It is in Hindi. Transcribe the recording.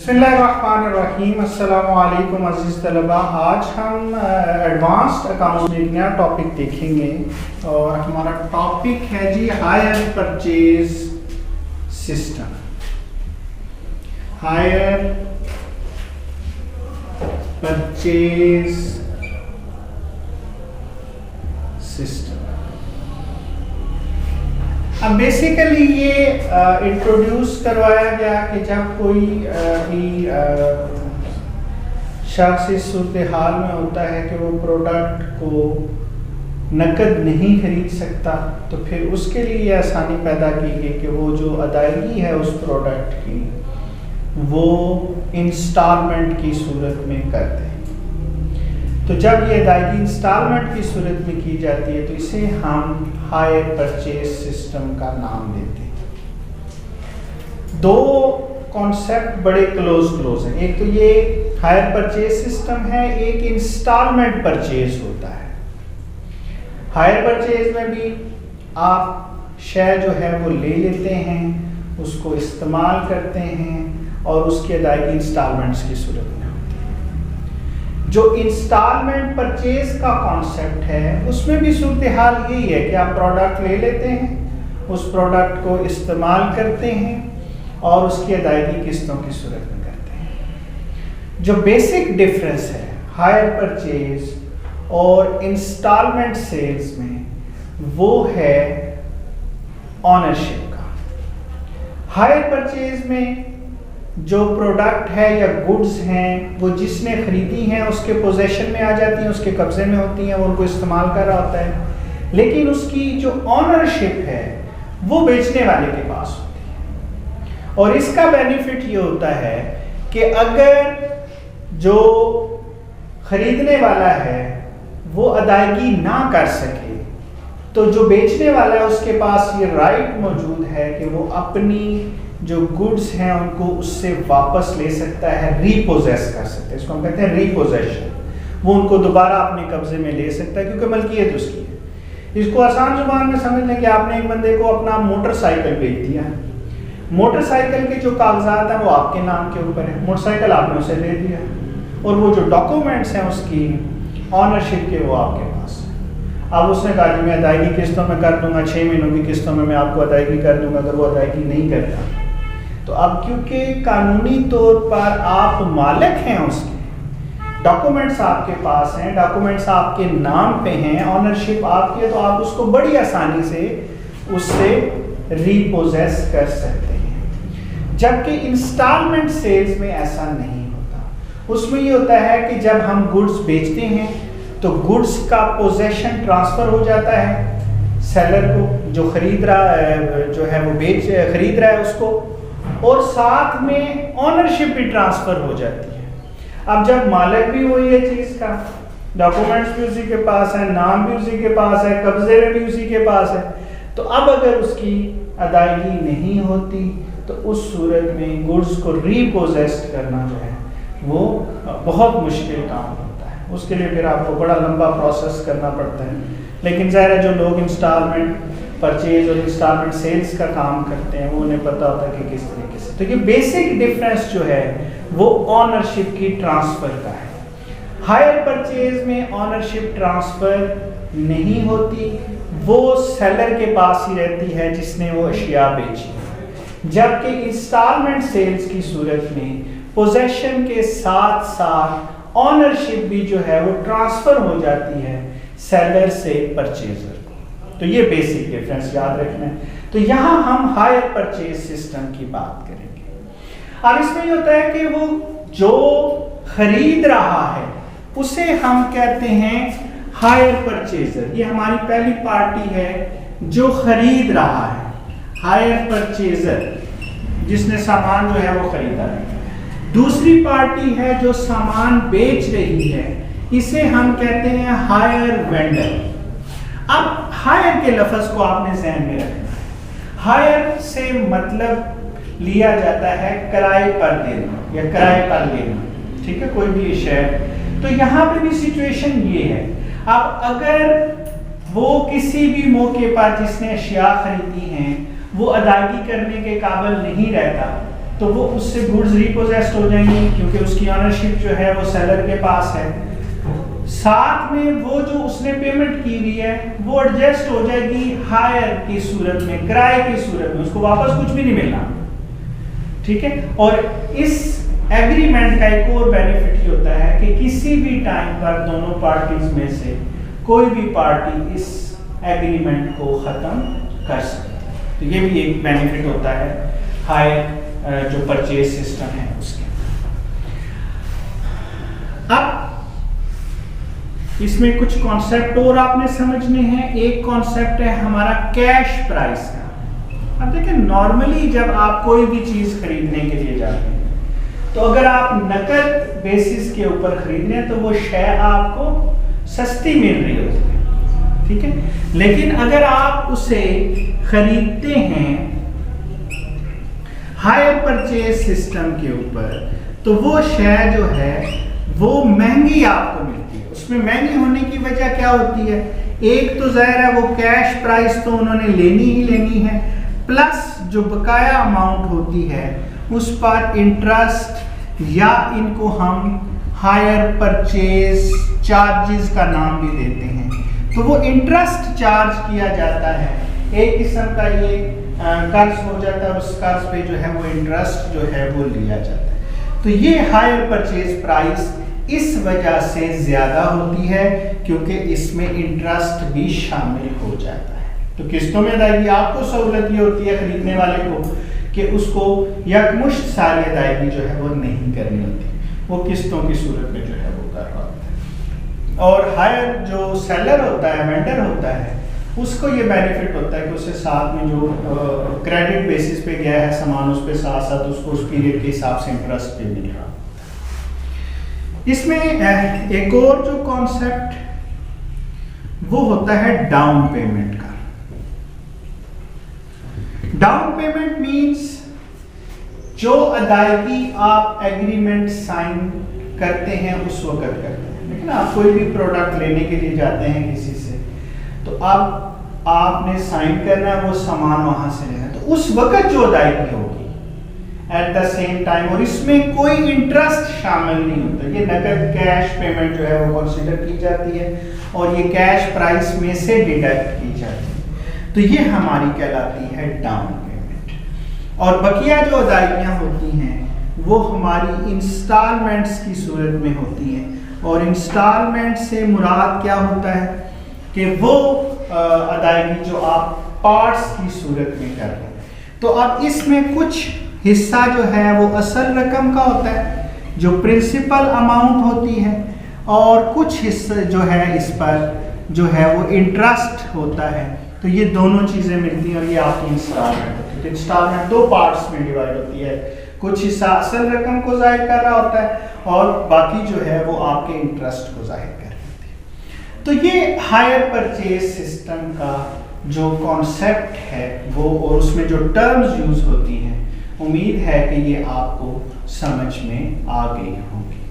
बिस्मिल्लाहिर्रहमानिर्रहीम। अस्सलामु अलैकुम अज़ीज़ तलबा। आज हम एडवांस्ड अकाउंट्स में एक नया टॉपिक देखेंगे और हमारा टॉपिक है जी hire purchase system. Hire purchase system. अब बेसिकली ये इंट्रोड्यूस करवाया गया कि जब कोई भी शख्स इस सूरत हाल में होता है कि वो प्रोडक्ट को नकद नहीं खरीद सकता, तो फिर उसके लिए ये आसानी पैदा की गई कि वो जो अदायगी है उस प्रोडक्ट की वो इंस्टॉलमेंट की सूरत में कर दें। तो जब ये अदायगी इंस्टॉलमेंट की सूरत में की जाती है तो इसे हम हायर परचेज सिस्टम का नाम देते हैं। दो कॉन्सेप्ट बड़े क्लोज हैं। एक तो ये हायर परचेज सिस्टम है, एक इंस्टॉलमेंट परचेज होता है। हायर परचेज में भी आप शय जो है वो ले लेते हैं, उसको इस्तेमाल करते हैं और उसकी अदायगी इंस्टॉलमेंट्स की सूरत में। जो इंस्टॉलमेंट परचेज का कॉन्सेप्ट है उसमें भी सूरत हाल यही है कि आप प्रोडक्ट ले लेते हैं, उस प्रोडक्ट को इस्तेमाल करते हैं और उसकी अदायगी किस्तों की सूरत में करते हैं। जो बेसिक डिफरेंस है हायर परचेज और इंस्टॉलमेंट सेल्स में वो है ऑनरशिप का। हायर परचेज में जो प्रोडक्ट है या गुड्स हैं वो जिसने खरीदी हैं उसके पोजेशन में आ जाती हैं, उसके कब्जे में होती हैं, वो उनको इस्तेमाल कर रहा होता है, लेकिन उसकी जो ऑनरशिप है वो बेचने वाले के पास होती है। और इसका बेनिफिट ये होता है कि अगर जो खरीदने वाला है वो अदायगी ना कर सके तो जो बेचने वाला है उसके पास ये राइट मौजूद है कि वो अपनी जो गुड्स हैं उनको उससे वापस ले सकता है, रीपोजेस कर सकता है। इसको हम कहते हैं रीपोजेशन। वो उनको दोबारा अपने कब्जे में ले सकता है क्योंकि मलकियत उसकी है। इसको आसान जुबान में समझ लें कि आपने एक बंदे को अपना मोटरसाइकिल बेच दिया। मोटरसाइकिल के जो कागजात हैं वो आपके नाम के ऊपर है, मोटरसाइकिल आपने उसे दे दिया और वो जो डॉक्यूमेंट्स हैं उसकी ऑनरशिप के वो आपके पास है। अब उसने कहा कि मैं अदायगी किस्तों में कर दूंगा, 6 महीनों की किस्तों में मैं आपको अदायगी कर दूंगा। अगर वो अदायगी नहीं करता तो अब क्योंकि कानूनी तौर पर आप मालिक हैं उसके, डॉक्यूमेंट्स आपके पास हैं, डॉक्यूमेंट्स आपके नाम पे हैं, ऑनरशिप आपकी है, तो आप उसको बड़ी आसानी से उससे रीपोजेस कर सकते हैं। जबकि इंस्टॉलमेंट सेल्स में ऐसा नहीं होता। उसमें ये होता है कि जब हम गुड्स बेचते हैं तो गुड्स का पोजेशन ट्रांसफर हो जाता है सेलर को, जो खरीद रहा है, जो है वो खरीद रहा है उसको, और साथ में ऑनरशिप भी ट्रांसफर हो जाती है। अब जब मालिक भी वही है चीज का, डॉक्यूमेंट्स भी उसी के पास है, नाम भी उसी के पास है, कब्जे में भी उसी के पास है, तो अब अगर उसकी अदायगी नहीं होती तो उस सूरत में गुड्स को रीपोजेस्ट करना जो है वो बहुत मुश्किल काम होता है। उसके लिए फिर आपको बड़ा लंबा प्रोसेस करना पड़ता है। लेकिन ज़ाहिर है जो लोग इंस्टॉलमेंट परचेज और इंस्टॉलमेंट सेल्स का काम करते हैं वो उन्हें पता होता है कि किस तरीके से। तो ये बेसिक डिफरेंस जो है वो ऑनरशिप की ट्रांसफर का है। हायर परचेज में ऑनरशिप ट्रांसफर नहीं होती, वो सेलर के पास ही रहती है जिसने वो अशिया बेची। जबकि इंस्टॉलमेंट सेल्स की सूरत में पोजेशन के साथ साथ ऑनरशिप भी जो है वो ट्रांसफर हो जाती है सेलर से परचेजर को। तो ये बेसिक डिफरेंस याद रखना है। तो यहाँ हम हायर परचेज सिस्टम की बात करेंगे। अब इसमें ये होता है कि वो जो खरीद रहा है उसे हम कहते हैं हायर परचेजर। ये हमारी पहली पार्टी है जो खरीद रहा है, हायर परचेजर जिसने सामान जो है वो खरीदा है। दूसरी पार्टी है जो सामान बेच रही है, इसे हम कहते हैं हायर वेंडर। अब हायर के लफ्ज को आपने ज़हन में रखना है। हायर से मतलब लिया जाता है किराए पर देना या किराए पर लेना, ठीक है, कोई भी शय। तो यहाँ पे भी सिचुएशन ये है। अब अगर वो किसी भी मौके पर जिसने अशिया खरीदी हैं वो अदायगी करने के काबिल नहीं रहता तो वो उससे गुड्स रिपोजेस्ड हो जाएंगी क्योंकि उसकी ऑनरशिप जो है वो सेलर के पास है। साथ में वो जो उसने पेमेंट की हुई है वो एडजस्ट हो जाएगी हायर की सूरत में, किराए की सूरत में, उसको वापस कुछ भी नहीं मिलना, ठीक है। और इस एग्रीमेंट का एक और बेनिफिट ये होता है कि किसी भी टाइम पर दोनों पार्टीज में से कोई भी पार्टी इस एग्रीमेंट को खत्म कर सकती है। तो ये भी एक बेनिफिट होता है हायर जो परचेज सिस्टम है उसके। अब इसमें कुछ कॉन्सेप्ट और आपने समझने हैं। एक कॉन्सेप्ट है हमारा कैश प्राइस का। अब देखिए नॉर्मली जब आप कोई भी चीज खरीदने के लिए जाते हैं तो अगर आप नकद बेसिस के ऊपर खरीद रहे हैं तो वो शय आपको सस्ती मिल रही होती है, ठीक है। लेकिन अगर आप उसे खरीदते हैं हायर परचेज सिस्टम के ऊपर तो वो शय जो है वो महंगी आपको मिलती है। उसमें महंगी होने की वजह क्या होती है? एक तो जाहिर है वो कैश प्राइस तो उन्होंने लेनी ही लेनी है, प्लस जो बकाया अमाउंट होती है उस पर इंटरेस्ट या इनको हम हायर परचेज चार्जेस का नाम भी देते हैं, तो वो इंटरेस्ट चार्ज किया जाता है। एक किस्म का ये कर्ज हो जाता है, उस कर्ज पे जो है वो इंटरेस्ट जो है वो लिया जाता है। तो ये हायर परचेज प्राइस इस वजह से ज्यादा होती है क्योंकि इसमें इंटरेस्ट भी शामिल हो जाता है। तो किस्तों में अदायगी आपको सहूलत ये होती है खरीदने वाले को कि उसको यकमुश्त सारी अदायगी जो है वो नहीं करनी होती, वो किस्तों की सूरत में जो है वो कर रहा होता है। और हायर जो सेलर होता है, वेंडर होता है, उसको ये बेनिफिट होता है कि उसे साथ में जो क्रेडिट बेसिस पे गया है सामान उस पे साथ साथ उसको उस पीरियड के हिसाब से इंटरेस्ट पे मिल रहा। इसमें एक और जो कॉन्सेप्ट वो होता है डाउन पेमेंट का। डाउन पेमेंट मींस जो अदायगी आप एग्रीमेंट साइन करते हैं उस वक्त करते हैं। लेकिन आप कोई भी प्रोडक्ट लेने के लिए जाते हैं किसी से तो आपने साइन करना है, वो सामान वहां से लेना है, तो उस वक्त जो अदायगी होगी एट द सेम टाइम, और इसमें कोई इंटरेस्ट शामिल नहीं होता, ये नकद कैश पेमेंट जो है वो कंसीडर की जाती है और ये कैश प्राइस में से डिडक्ट की जाती है। तो ये हमारी कहलाती है डाउन पेमेंट। और बकिया जो अदायगियाँ होती हैं वो हमारी इंस्टॉलमेंट्स की सूरत में होती हैं। और इंस्टॉलमेंट से मुराद क्या होता है कि वो अदायगी जो आप पार्ट्स की सूरत में कर रहे हैं। तो अब इसमें कुछ हिस्सा जो है वो असल रकम का होता है जो प्रिंसिपल अमाउंट होती है, और कुछ हिस्सा जो है इस पर जो है वो इंटरेस्ट होता है। तो ये दोनों चीज़ें मिलती हैं और ये आपकी इंस्टॉलमेंट होती है। इंस्टॉलमेंट दो पार्ट्स में डिवाइड होती है, कुछ हिस्सा असल रकम को जाहिर कर रहा होता है और बाकी जो है वो आपके इंटरेस्ट को जाहिर कर देती है। तो ये हायर परचेज सिस्टम का जो कॉन्सेप्ट है वो और उसमें जो टर्म्स यूज होती हैं, उम्मीद है कि ये आपको समझ में आ गई होंगी।